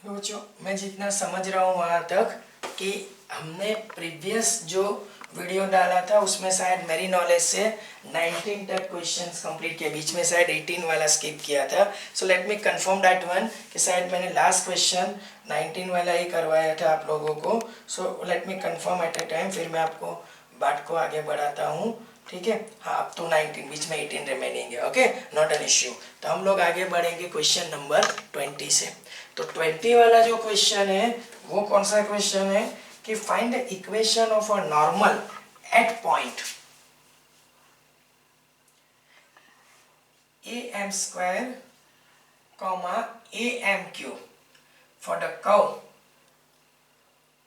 देखो बच्चों, मैं जितना समझ रहा हूँ वहाँ तक कि हमने प्रीवियस जो वीडियो डाला था उसमें शायद मेरी नॉलेज से 19 तक क्वेश्चंस कंप्लीट किया, बीच में शायद 18 वाला स्किप किया था। So let me confirm that one कि शायद मैंने लास्ट क्वेश्चन 19 वाला ही करवाया था आप लोगों को। So let me confirm at a time, फिर मैं आपको बात को आगे बढ़ाता हूँ। ठीक है, हाँ अब तो 19, बीच में 18 रिमेनिंग है। Okay, not an issue. तो हम लोग आगे बढ़ेंगे क्वेश्चन नंबर 20 से। तो 20 वाला जो क्वेश्चन है वो कौन सा क्वेश्चन है कि find the equation of a normal at point am square comma am cube for the curve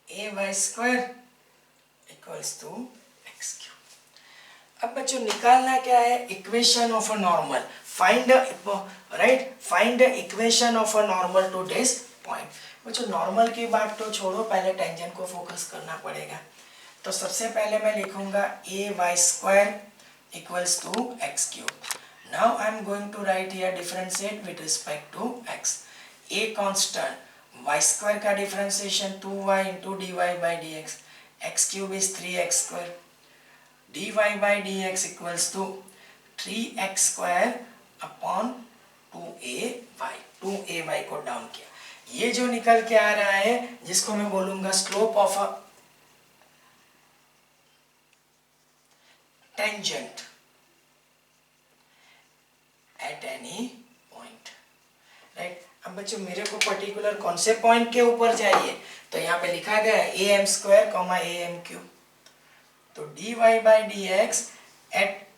ay square equals to x cube। अब बच्चों निकालना क्या है, equation of a normal. Find right, find the equation of a normal to this point. बच्चों normal की बात तो छोड़ो, पहले टेंजेंट को फोकस करना पड़ेगा। तो सबसे पहले मैं लिखूंगा a y square equals to x cube. Now I am going to write here differentiate with respect to x. A constant, y square का differentiation 2y into d y by d x, x cube is 3x square, dy by dx equals to 3x square upon 2ay को down किया। ये जो निकल के आ रहा है जिसको मैं बोलूंगा slope of a tangent at any point. Right, अब बच्चों मेरे को पर्टिकुलर कौन से पॉइंट के ऊपर चाहिए, तो यहाँ पे लिखा गया है a m square comma a m cube. तो dy by d x at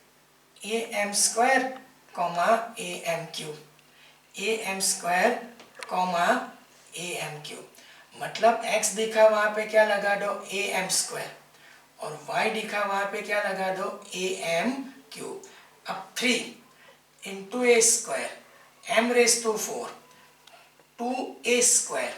a m square comma a m cube, a m square comma a m cube. मतलब x दिखा वहां पे क्या लगा दो ए एम स्क्वायर, और y दिखा वहां पे क्या लगा दो ए एम क्यूब। अब 3 into a square m raise to 4 2a square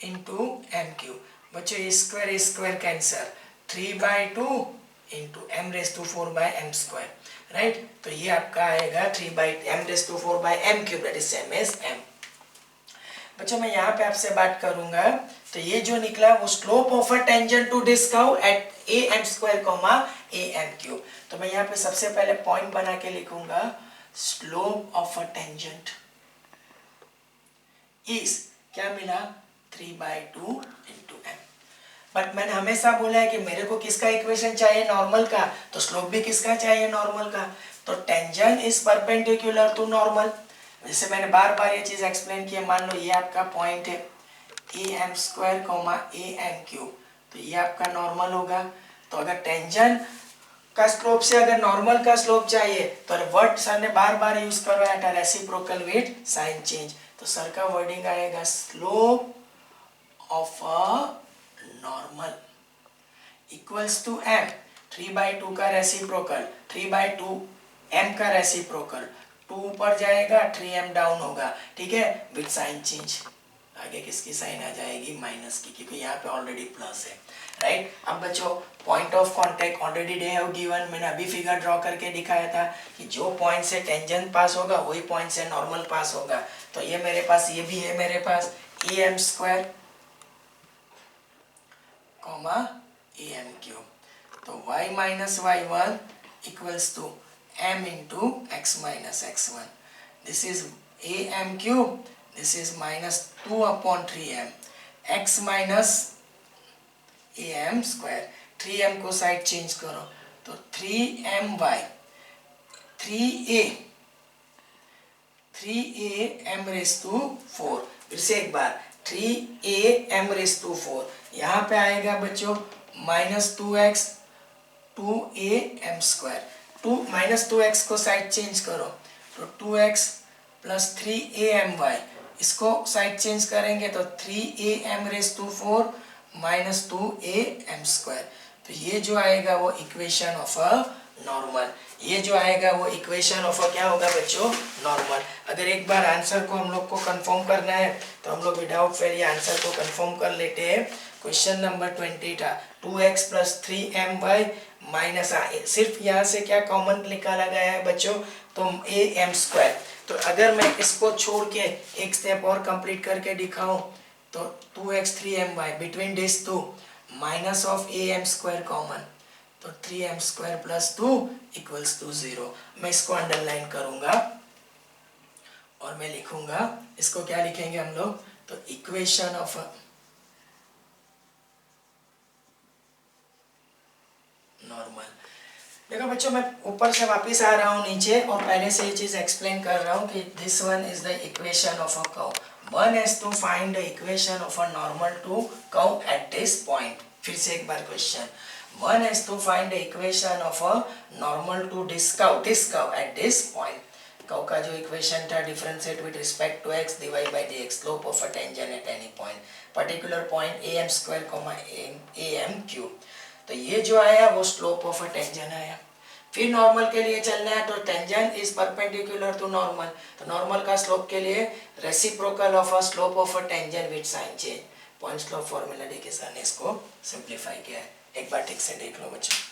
into m cube. बच्चों a square cancel, 3 by 2 into m raise to 4 by m square. Right, तो ये आपका आएगा 3 by m raise to 4 by m cube, that is same as m. बच्चों मैं यहाँ पे आपसे बात करूंगा, तो ये जो निकला वो slope of a tangent to this curve at a m square comma a m cube. तो मैं यहाँ पे सबसे पहले पॉइंट बना के लिखूंगा slope of a tangent is क्या मिला 3 बाई 2 इंटू एम। बट मैंने हमेशा बोला है कि मेरे को किसका इक्वेशन चाहिए, नॉर्मल का, तो स्लोप भी किसका चाहिए, नॉर्मल का। तो tangent is perpendicular to normal. जैसे मैंने बार बार ये चीज एक्सप्लेन की है, मान लो ये आपका पॉइंट है a m square comma a m cube, तो ये आपका नॉर्मल होगा। तो अगर टेंजेंट का स्लोप से अगर नॉर्मल का स्लोप चाहिए तो वर्ड सर ने बार बार यूज करवाया था रेसिप्रोकल विद साइन चेंज। तो सर का वर्डिंग आएगा slope of a normal equals to m, 3 by 2 का रेसिप्रोकल, 3 बाई 2 एम का रेसिप्रोकल, 2 ऊपर जाएगा 3m डाउन होगा। ठीक है, विद साइन चेंज। आगे किसकी साइन आ जाएगी, माइनस की, क्योंकि यहाँ पे ऑलरेडी प्लस है। राइट, अब बच्चों point of contact already they have given, मैंने अभी फिगर ड्रॉ करके दिखाया था कि जो पॉइंट से टेंजेंट पास होगा वही पॉइंट से नॉर्मल पास होगा। तो ये मेरे पास, ये भी है मेरे पास a m square comma a m cube. तो y minus y one equals to m into x minus x1. This is am cube, this is minus 2 upon 3m, x minus am square, 3m को side change करो तो 3my, 3a m race to 4। फिर से एक बार 3a m race to 4, यहाँ पे आएगा बच्चों minus 2x 2a m square, 2 minus 2x को साइड चेंज करो तो 2x प्लस 3am, इसको साइड चेंज करेंगे तो 3am race to 4 minus 2am square. तो ये जो आएगा वो इक्वेशन ऑफ अ नॉर्मल, ये जो आएगा वो इक्वेशन ऑफ अ क्या होगा बच्चों, नॉर्मल। अगर एक बार आंसर को हम लोग को कंफर्म करना है तो हम लोग विदाउट फेयर ये आंसर को कंफर्म कर लेते हैं। क्वेश्चन नंबर 20 था 2x प्लस 3my माइनस, सिर्फ यहाँ से क्या कॉमन निकाला गया है बच्चों, तो ए एम स्क्वायर। तो अगर मैं इसको छोड़ के एक स्टेप और कंप्लीट करके दिखाऊं तो 2x 3my between this to minus of a m square common, तो 3m square plus 2 equals to 0। मैं इसको अंडरलाइन करूंगा और मैं लिखूंगा, इसको क्या लिखेंगे हम लोग, तो इक्वेशन ऑफ नॉर्मल। देखो बच्चों, मैं ऊपर से वापस आ रहा हूँ नीचे और पहले से ये चीज एक्सप्लेन कर रहा हूँ कि this one is the equation of a curve. One has to find the equation of a normal to curve at this point. फिर से एक बार question, one has to find the equation of a normal to this curve at this point. Curve का जो equation था, differentiate with respect to x divide by dx, slope of a tangent at any point, particular point am square comma am cube. तो ये जो आया वो slope of a tangent आया। फिर नॉर्मल के लिए चलना है, तो tangent is perpendicular to normal, तो नॉर्मल का स्लोप के लिए reciprocal of a slope of a tangent with sign change. Point slope formula देके सर ने इसको सिंपलीफाई किया है, एक बार ठीक से देख लो बच्चों।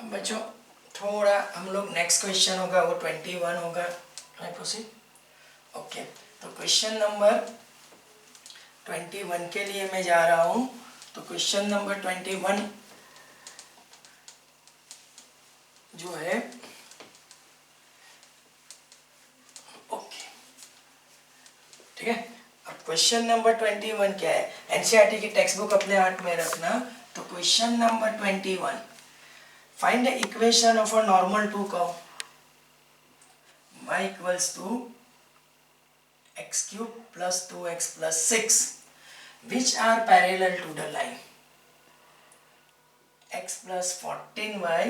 बच्चों थोड़ा हम लोग नेक्स्ट क्वेश्चन होगा वो 21 होगा। I proceed. ओके, तो क्वेश्चन नंबर 21 के लिए मैं जा रहा हूं। तो क्वेश्चन नंबर 21 जो है, ओके ठीक है। अब क्वेश्चन नंबर 21 क्या है, एनसीईआरटी की टेक्स्ट बुक अपने हाथ में रखना। तो question number 21, find the equation of a normal two curve y equals to x cube plus 2x plus 6 which are parallel to the line x plus 14y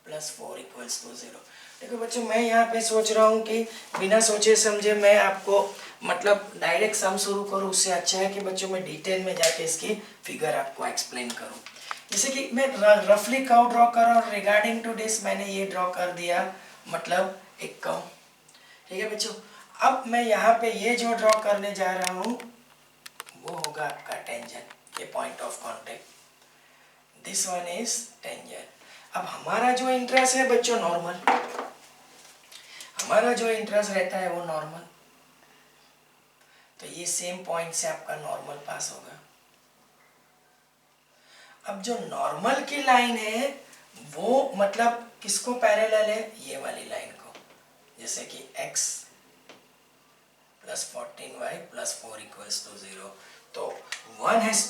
plus 4 equals to 0। देखो बच्चों, मैं यहाँ पे सोच रहा हूँ कि बिना सोचे समझे मैं आपको मतलब डायरेक्ट सम शुरू करूँ, उससे अच्छा है कि बच्चों मैं डिटेल में जाके इसकी फिगर आपको एक्सप्लेन करूँ। जैसे कि मैं रफली कर्व ड्रॉ कर रहा हूँ, रिगार्डिंग टू दिस मैंने ये ड्रॉ कर दिया, मतलब एक कर्व। ठीक है बच्चों, अब मैं यहाँ पे ये जो ड्रॉ करने जा रहा हूँ वो होगा आपका टेंजेंट, ये point of contact, this one is tangent. अब हमारा जो इंटरेस्ट है बच्चों नॉर्मल, हमारा जो इंटरेस्ट रहता है वो नॉर्मल, तो ये सेम पॉइंट से आपका नॉर्मल पास होगा। अब जो नॉर्मल की लाइन है वो मतलब किसको पैरेलल है, ये वाली लाइन को, जैसे कि x plus 14y plus 4 equals to 0। तो one has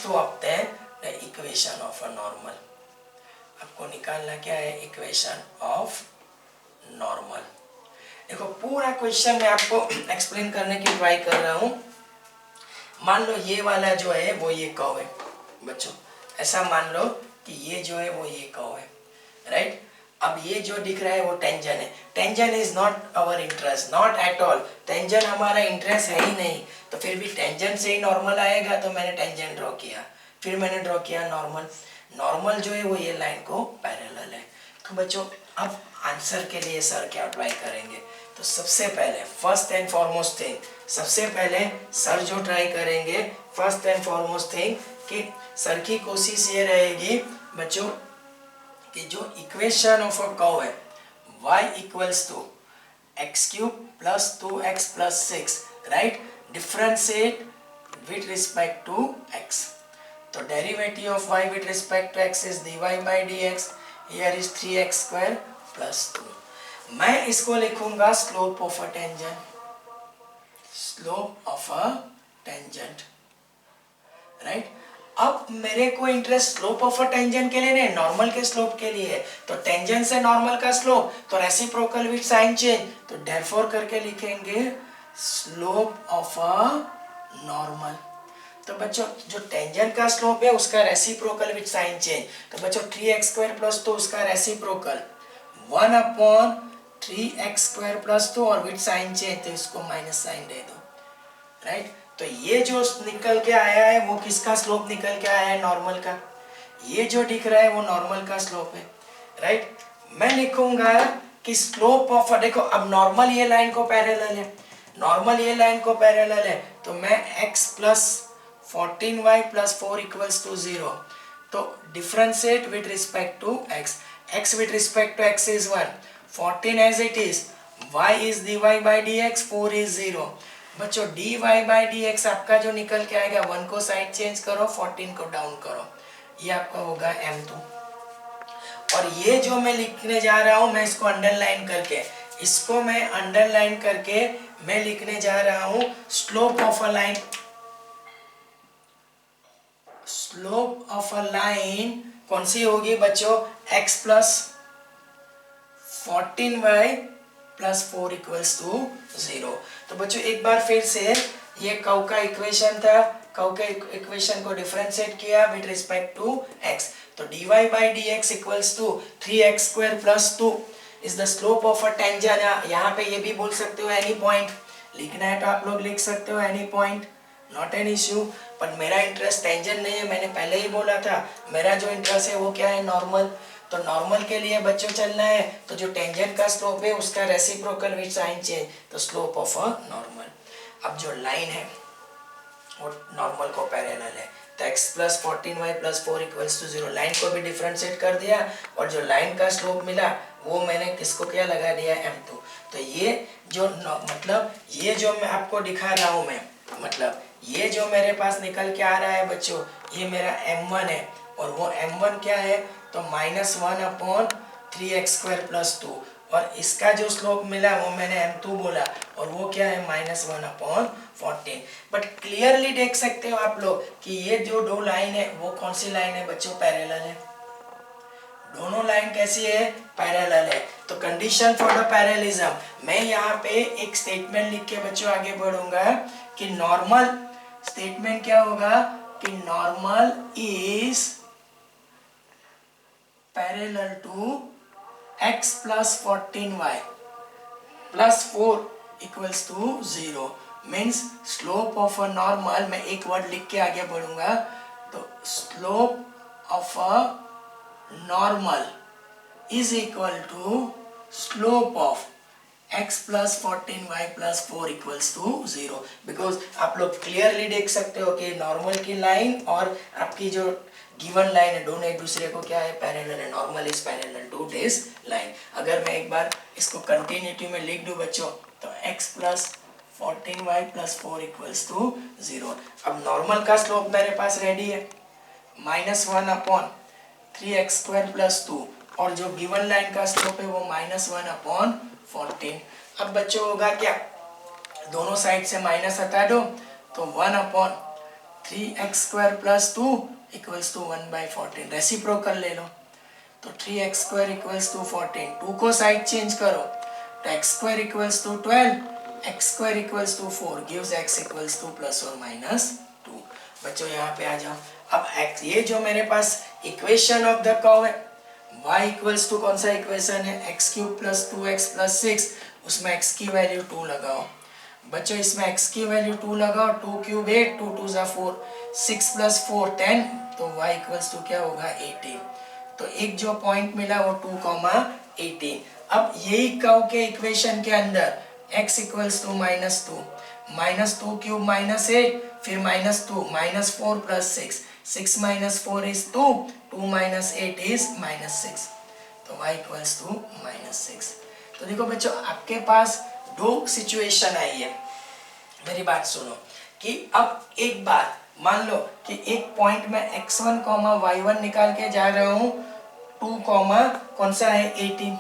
to obtain the equation of a normal। आपको निकालना क्या है, इक्वेशन ऑफ नॉर्मल। देखो पूरा क्वेश्चन मैं आपको एक्सप्लेन करने की ट्राई कर रहा हूँ। मान लो ये वाला जो है वो ये कर्व है बच्चों, ऐसा मान लो कि ये जो है वो ये कर्व है, राइट। अब ये जो दिख रहा है वो टेंजेंट है। Tangent is not our interest, not at all. Tangent हमारा इंटरेस्ट है ही नहीं, तो फिर भी टेंजेंट से ही नॉर्मल आएगा, तो मैंने टेंजेंट ड्रॉ किया, फिर मैंने ड्रॉ किया नॉर्मल। नॉर्मल जो है वो ये लाइन को पैरेलल है। तो बच्चों अब आंसर के लिए सर क्या ट्राई करेंगे, तो सबसे पहले फर्स्ट एंड फॉरमोस्ट थिंग, सबसे पहले सर जो ट्राई करेंगे फर्स्ट एंड फॉरमोस्ट थिंग कि सर की कोशिश ये रहेगी बच्चों कि जो इक्वेशन ऑफ अ कर्व है y equals to x cube plus 2x plus 6, right, differentiate with respect to x। तो derivative of y with respect to x is dy by dx, here is 3x square plus 2। मैं इसको लिखूंगा slope of a tangent, slope of a tangent, right. अब मेरे को interest slope of a tangent के लिए नहीं, नॉर्मल के स्लोप के लिए है। तो टेंजेंट से नॉर्मल का स्लोप तो रेसिप्रोकल विद साइन चेंज, तो देयरफॉर करके लिखेंगे स्लोप ऑफ अ नॉर्मल। तो बच्चों जो टेंजेंट का स्लोप है उसका रेसिप्रोकल विद साइन चेंज, तो बच्चों 3x स्क्वायर प्लस 2 उसका रेसिप्रोकल 1/3x स्क्वायर प्लस 2 और विद साइन चेंज तो इसको माइनस साइन दे दो, राइट। तो ये जो निकल के आया है वो किसका स्लोप निकल के आया है, नॉर्मल का। ये जो दिख रहा है वो नॉर्मल का स्लोप है, राइट। मैं लिखूंगा कि स्लोप ऑफ, देखो अब नॉर्मल ये लाइन को पैरेलल है, नॉर्मल ये लाइन को पैरेलल है, तो मैं x plus 14y plus 4 equals to 0, तो differentiate with respect to x, x with respect to x is 1, 14 as it is, y is dy by dx, 4 is 0। बच्चों dy by dx आपका जो निकल के आएगा 1 को साइड चेंज करो, 14 को डाउन करो, ये आपका होगा m2। और ये जो मैं लिखने जा रहा हूं मैं इसको अंडरलाइन करके, इसको मैं अंडरलाइन करके मैं लिखने जा रहा हूं slope of a line, slope of a line कौन सी होगी बच्चों, x plus 14y plus 4 equals to 0। तो बच्चों एक बार फिर से ये कर्व का इक्वेशन था, कर्व के इक्वेशन को डिफरेंशिएट किया विद रिस्पेक्ट टू x, तो dy by dx equals to 3x square plus 2 is the slope of a tangent. यहाँ पे ये भी बोल सकते हो एनी पॉइंट, लिखना है तो आप लोग लिख सकते हो any point, not an issue. पर मेरा इंटरेस्ट टेंजेंट नहीं है, मैंने पहले ही बोला था, मेरा जो इंटरेस्ट है वो क्या है, नॉर्मल। तो नॉर्मल के लिए बच्चों चलना है तो जो टेंजेंट का स्लोप है उसका रेसिप्रोकल विद साइन चेंज, तो स्लोप ऑफ अ नॉर्मल। अब जो लाइन है वो नॉर्मल को पैरेलल है, तो x plus 14y plus 4 equals to 0, line को भी डिफरेंशिएट कर दिया और जो लाइन का स्लोप मिला वो मैंने किसको क्या लगा दिया, m2। तो ये जो मतलब ये जो मैं आपको दिखा रहा हूँ मैं, मतलब ये जो मेरे पास निकल के आ रहा है बच्चों, ये मेरा m1 है और वो m1 क्या है, तो -1/3x स्क्वायर प्लस 2, और इसका जो स्लोप मिला वो मैंने m2 बोला और वो क्या है -1/14। बट क्लियरली देख सकते हो आप लोग कि ये जो दो लाइन है वो कौन सी लाइन है बच्चों, पैरेलल है। दोनों लाइन कैसी है, पैरेलल है। तो कंडीशन फॉर द पैरेललिज्म, मैं यहाँ पे एक स्टेटमेंट लिख के बच्चों आगे बढ़ूंगा कि नॉर्मल, स्टेटमेंट क्या होगा कि normal is parallel to x plus 14y plus 4 equals to 0, means slope of a normal, मैं एक वर्ड लिख के आगे बढ़ूंगा, तो slope of a normal is equal to slope of x plus 14y plus 4 equals to 0, because आप लोग clearly देख सकते हो कि नॉर्मल की लाइन और आपकी जो गिवन लाइन है दोनों एक दूसरे को क्या है, पैरेलल है, normal is parallel to this line. अगर मैं एक बार इसको कंटिन्यूटी में लिख दूं बच्चों, तो x plus 14y plus 4 equals to 0। अब नॉर्मल का स्लोप मेरे पास रेडी है -1/3x स्क्वायर प्लस 2, और जो गिवन लाइन का स्लोप है वो -1/14। अब बच्चों होगा क्या, दोनों साइड से माइनस हटा दो, तो 1/3x square plus 2 equals to 1/14, reciprocal ले लो, तो 3x स्क्वायर इक्वल्स टू 14, 2 को साइड चेंज करो तो x square equals to 12, x square equals to 4 gives x equals to +or-2। बच्चों यहाँ पे आ जाओ। अब x, ये जो मेरे पास इक्वेशन ऑफ द कर्व है, y इक्वल्स टू कौन सा इक्वेशन है, x³ + 2x + 6, उसमें x की वैल्यू 2 लगाओ बच्चों, इसमें x की वैल्यू 2 लगाओ, 2³ 8, 2 2 = 4, 6 + 4 10, तो y इक्वल्स टू क्या होगा 18। तो एक जो पॉइंट मिला वो 2,18। अब यही कर्व के इक्वेशन के अंदर x इक्वल्स टू -2, -2³ -8, फिर -2, -4 + 6, 6 - 4 is 2, 2 - 8 is -6, तो y इक्वल्स टू -6। तो देखो बच्चों आपके पास दो सिचुएशन आई है, मेरी बात सुनो कि अब एक बात मान लो कि एक पॉइंट में x1 कॉमा y1 निकाल के जा रहा हूँ, 2 कॉमा कौन सा है 18,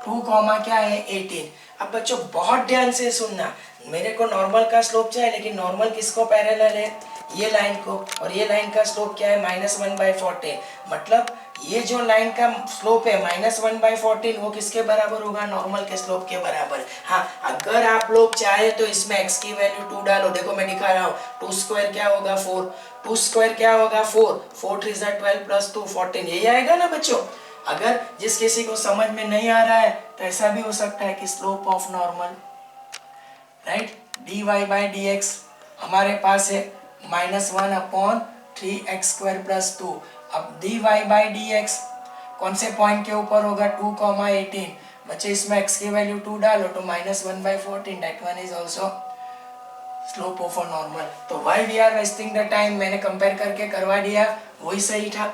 2 कॉमा क्या है 18। अब बच्चों बहुत ध्यान से सुनना, मेरे को नॉर्मल का स्लोप चाहिए, लेकिन नॉर्मल किसको पैरेलल है, ये लाइन को, और ये लाइन का स्लोप क्या है -1/14। मतलब ये जो लाइन का स्लोप है -1/14 वो किसके बराबर होगा, नॉर्मल के स्लोप के बराबर। हाँ, अगर आप लोग चाहे तो इसमें x की वैल्यू 2 डालो। देखो मैं दिखा रहा हूँ, 2 स्क्वायर क्या होगा 4, 2 स्क्वायर क्या होगा 4, 4 3 12 प्लस 2 14, यही आएगा ना बच्चों। अगर जिस किसी को समझ में नहीं आ रहा है तो ऐसा भी हो सकता है कि slope of normal, right, dy/dx हमारे पास है -1/3x² + 2। अब dy/dx कौन से पॉइंट के ऊपर होगा, 2, 18। बच्चे इसमें x की वैल्यू 2 डालो तो -1/14, that one is also slope of a normal. तो why we are wasting the time, मैंने कंपेयर करके करवा दिया, वही सही था।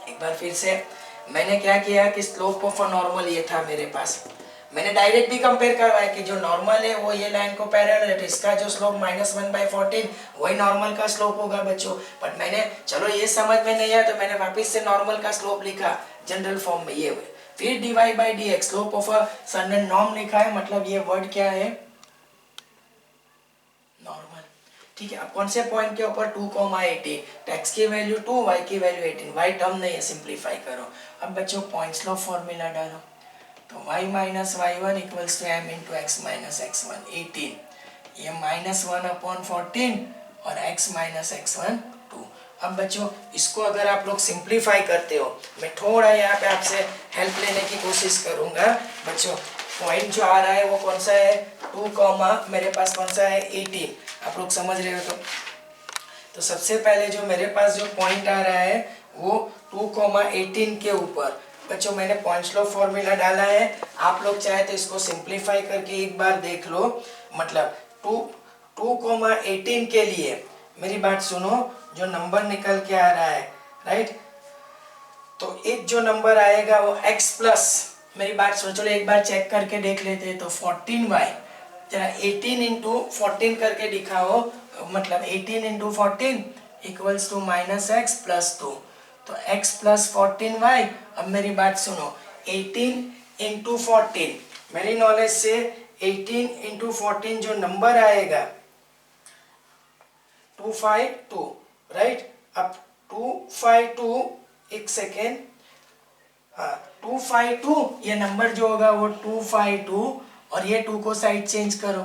एक बार फिर से मैंने क्या किया कि स्लोप ऑफ अ नॉर्मल ये था मेरे पास, मैंने डायरेक्ट भी कंपेयर करवाया कि जो नॉर्मल है वो ये लाइन को पैरेलल है, तो इसका जो स्लोप -1/14 वही नॉर्मल का स्लोप होगा बच्चों। बट मैंने चलो ये समझ में नहीं आया तो मैंने वापस से नॉर्मल का स्लोप लिखा जनरल फॉर्म में, ये फिर dy/dx slope of a certain norm लिखा है, मतलब ये वर्ड क्या है, नॉर्मल। ठीक है, अब कौन से पॉइंट के ऊपर 2, 18, तो x की वैल्यू 2, y की वैल्यू 18, y टर्म नहीं है, सिंप्लीफाई करो। अब बच्चों पॉइंट्स लॉ फॉर्मूला डालो, तो y minus y1 equals to m into x minus x1, 18, ये -1/14 और x माइनस x1 2। अब बच्चों इसको अगर आप लोग सिंप्लीफाई करते हो, मैं थोड़ा यहाँ पे आपसे हेल्प लेने की कोशिश करूँगा बच्चों। पॉइंट जो आ रहा है वो कौन सा है, 2 कॉमा मेरे पास कौन सा है 18, आप लोग समझ रहे हो। तो सबसे पहले जो मेरे पास जो पॉइंट आ रहा है वो 2 कॉमा 18 के ऊपर बच्चों मैंने पॉइंट्स लॉ फॉर्मूला डाला है। आप लोग चाहे तो इसको सिंप्लीफाई करके एक बार देख लो, मतलब 2 कॉमा 18 के लिए मेरी बात सुनो, जो नंबर निकल के आ रहा है, राइट, तो एक जो नंबर आएगा वो x प्लस, मेरी बात सुनो, चलो एक बार चेक करके देख लेते हैं। तो 14y, जरा 18 इंटू 14 करके दिखाओ, मतलब 18 into 14 equals to -x plus 2, तो x प्लस 14y। अब मेरी बात सुनो, 18 इंटू 14, मेरी नॉलेज से 18 इंटू 14 जो नंबर आएगा 252, राइट। अब 252, एक सेकेंड, 252, ये नंबर जो होगा वो 252, और ये 2 को साइड चेंज करो,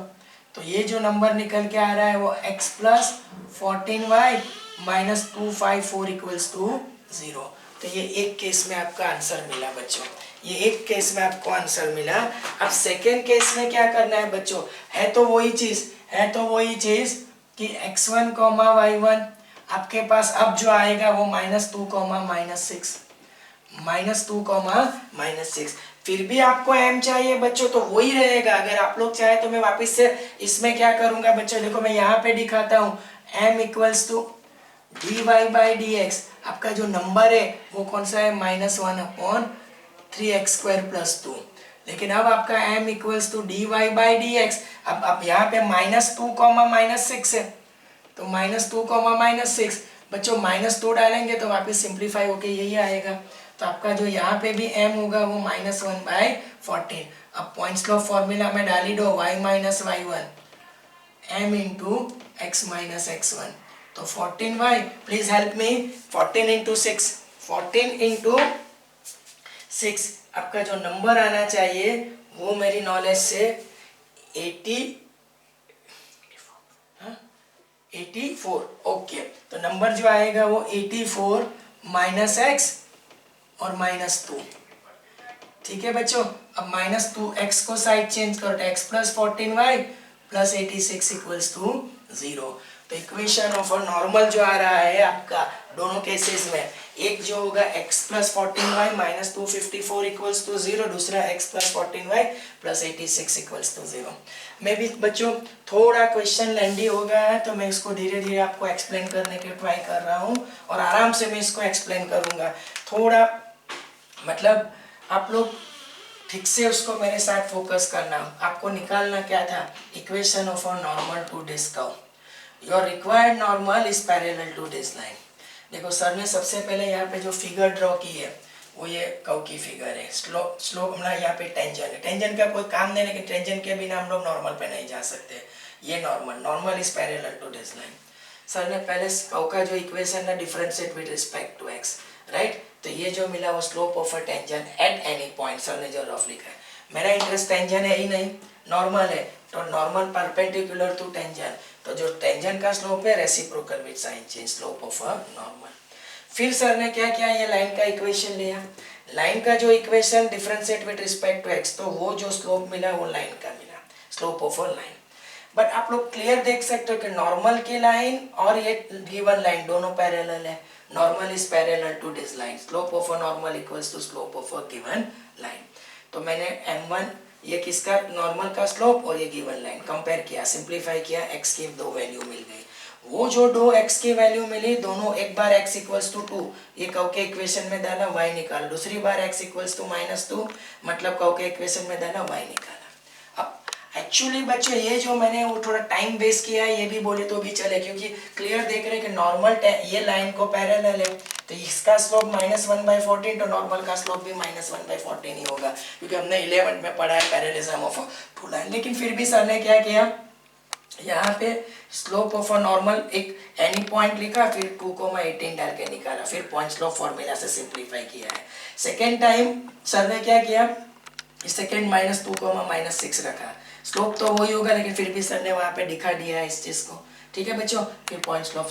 तो ये जो नंबर निकल के आ रहा है वो x plus 14y minus 254 equals to 0। तो ये एक केस में आपका आंसर मिला बच्चों, ये एक केस में आपको आंसर मिला। अब सेकेंड केस में क्या करना है बच्चों, है तो वही चीज कि x1 कॉमा y1, आपके पास अब जो आएगा वो -2 कॉमा -6, -2 कॉमा -6। फिर भी आपको m चाहिए बच्चों, तो वही रहेगा। अगर आप लोग चाहे तो मैं वापस से इसमें क्या करूंगा बच्चों, देखो मैं यहाँ पे दिखाता हूँ, m इक्वल्स टू dy/dx, आपका जो नंबर है वो कौन सा है -1/3x² + 2। लेकिन अब आपका m इक्वल्स टू dy/dx, अब यहाँ पे -2 कॉमा -6 है, तो -2 कॉमा -6, बच्चों -2 डालेंगे तो वापस सिंप्लीफाई होके यही आएगा। तो आपका जो यहाँ पे भी m होगा वो -1/14। अब पॉइंट्स लॉ फॉर्मूला में डाली दो, y minus y1 m into x minus x1, तो 14y, please help me, 14 into 6, 14 into 6, आपका जो नंबर आना चाहिए वो मेरी नॉलेज से 84। ओके, तो नंबर जो आएगा वो 84 माइनस x और -2। ठीक है बच्चों, अब -2x को साइड चेंज करो, तो x plus 14y plus 86 equals to 0। तो इक्वेशन ऑफ अ नॉर्मल जो आ रहा है आपका दोनों केसेस में, एक जो होगा x plus 14y minus 254 equals to 0, दूसरा x plus 14y plus 86 equals to 0। मैं भी बच्चों थोड़ा क्वेश्चन लेंदी हो गया है, तो मैं इसको धीरे धीरे आपको एक्सप्लेन करने की ट्राई कर रहा हूँ, और आराम से मैं इसको एक्सप्लेन करूँगा। थोड़ा मतलब आप लोग ठीक से उसको मेरे साथ फोकस करना। आपको निकालना क्या था, equation of a normal to this curve. Your required normal is parallel to this line. देखो सर ने सबसे पहले यहाँ पे जो फिगर ड्रॉ की है वो ये कर्व की फिगर है। स्लोप हमारा यहाँ पे टेंजन है, टेंजन का कोई काम नहीं, लेकिन टेंजन के बिना हम लोग नॉर्मल पे नहीं जा सकते। ये normal is parallel to this line. Sir ने पहले कर्व का जो इक्वेशन है differentiate with respect to x, right. तो ये जो मिला वो slope of a tangent at any point, sir ने जो रफ लिखा है। मेरा इंटरेस्ट टेंजन है ही नहीं, नॉर्मल है, तो नॉर्मल परपेंडिकुलर टू टेंजन, तो जो टेंजन का स्लोप है reciprocal with sign change, slope of a normal. फिर सर ने क्या किया, ये लाइन का इक्वेशन लिया, लाइन का जो equation differentiate with respect to x, तो वो जो स्लोप मिला वो लाइन का मिला, slope of a line. But आप लोग क्लियर देख सकते हो कि नॉर्मल की लाइन और ये गिवन लाइन दोनों पैरेलल है। Normal is parallel to this line, slope of a normal equals to slope of a given line. तो मैंने m1 ये किसका नॉर्मल का स्लोप और ये गिवन लाइन कंपेयर किया, सिंप्लीफाई किया, x की दो वैल्यू मिल गई। वो जो दो x की वैल्यू मिली दोनों, एक बार x इक्वल्स टू 2 ये कर्व के इक्वेशन में डाला, y निकाला, दूसरी बार x इक्वल्स टू -2 मतलब कर्व के इक्वेशन में डाला, y निकाला। अब एक्चुअली बच्चे ये जो मैंने वो थोड़ा टाइम वेस्ट किया है ये भी बोले तो भी चले, क्योंकि क्लियर देख रहे हैं कि नॉर्मल ये लाइन को पैरेलल है, तो इसका स्लोप -1/14, तो नॉर्मल का स्लोप भी -1/14 ही होगा, क्योंकि हमने 11th में पढ़ा है पैरेललिज्म ऑफ टू लाइन। लेकिन फिर भी सर ने क्या किया, यहाँ पे स्लोप ऑफ अ नॉर्मल एक एनी पॉइंट लिखा, फिर 2,18 डाल के निकाला, फिर पॉइंट स्लोप फॉर्मूला से सिंप्लीफाई किया है। सेकेंड टाइम सर ने क्या किया, सेकेंड -2, -6 रखा, स्लोप तो वही होगा, लेकिन फिर भी सर ने वहाँ पे दिखा दिया है इस चीज को, ठीक है बच्चों। फिर पॉइंट स्लोप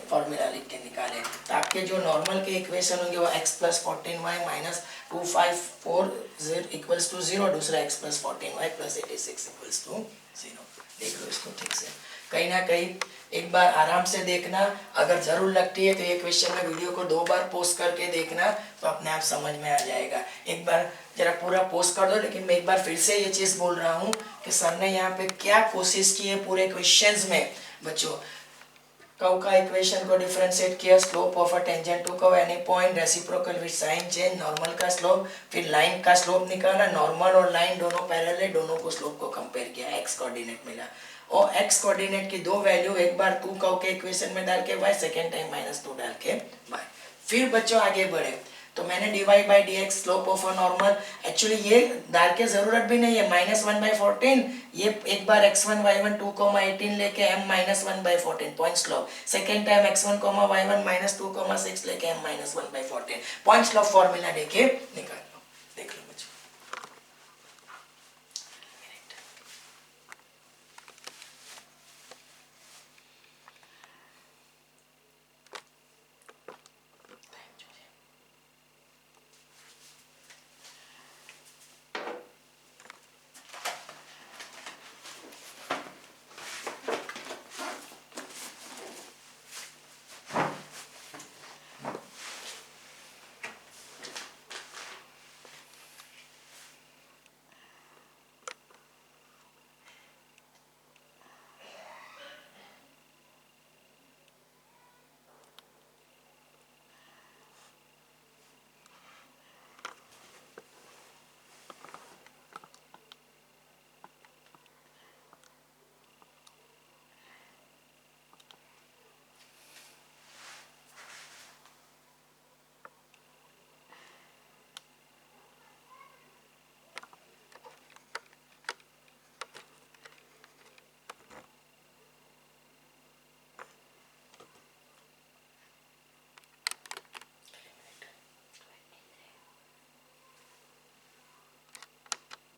फॉर्मूला लिख के निकाले, तो आपके जो नॉर्मल के इक्वेशन होंगे वो x + 14y - 2540 इक्वल्स टू 0, दूसरा x + 14y + 86 इक्वल्स टू 0। देख लो इसको ठीक से, कहीं ना कहीं एक बार आराम से देखना, अगर जरूर लगती है तो ये क्वेश्चन में वीडियो को 2 बार पोस्ट करके देखना, तो अपने आप समझ में आ जाएगा। एक बार जरा पूरा पोस्ट कर दो, लेकिन मैं एक बार फिर से ये चीज़ बोल रहा हूँ कि सर ने यहाँ पे क्या कोशिश की है पूरे क्वेश्चंस में बच्चों, कर्व का इक्वेशन को डिफरेंशिएट किया, slope of a tangent to curve any point, reciprocal with sign change, normal का स्लोप, फिर लाइन का स्लोप निकाला, नॉर्मल और लाइन दोनों पैरेलल है, दोनों को स्लोप को कंपेयर किया, एक्स कोऑर्डिनेट मिला, और एक्स कोऑर्डिनेट की दो वैल्यू, एक बार 2 कर्व के इक्वेशन में डाल के y, सेकेंड टाइम -2 डाल के y। फिर बच्चों आगे बढ़े, तो मैंने dy/dx slope of a normal, actually ये डाल के जरूरत भी नहीं है, -1/14, ये एक बार x1 y1 2,18 लेके m -1/14 point slope, second time x1 y1 -2,6 लेके m -1/14 पॉइंट स्लोप फॉर्मूला देके निकाल लो, देख लो।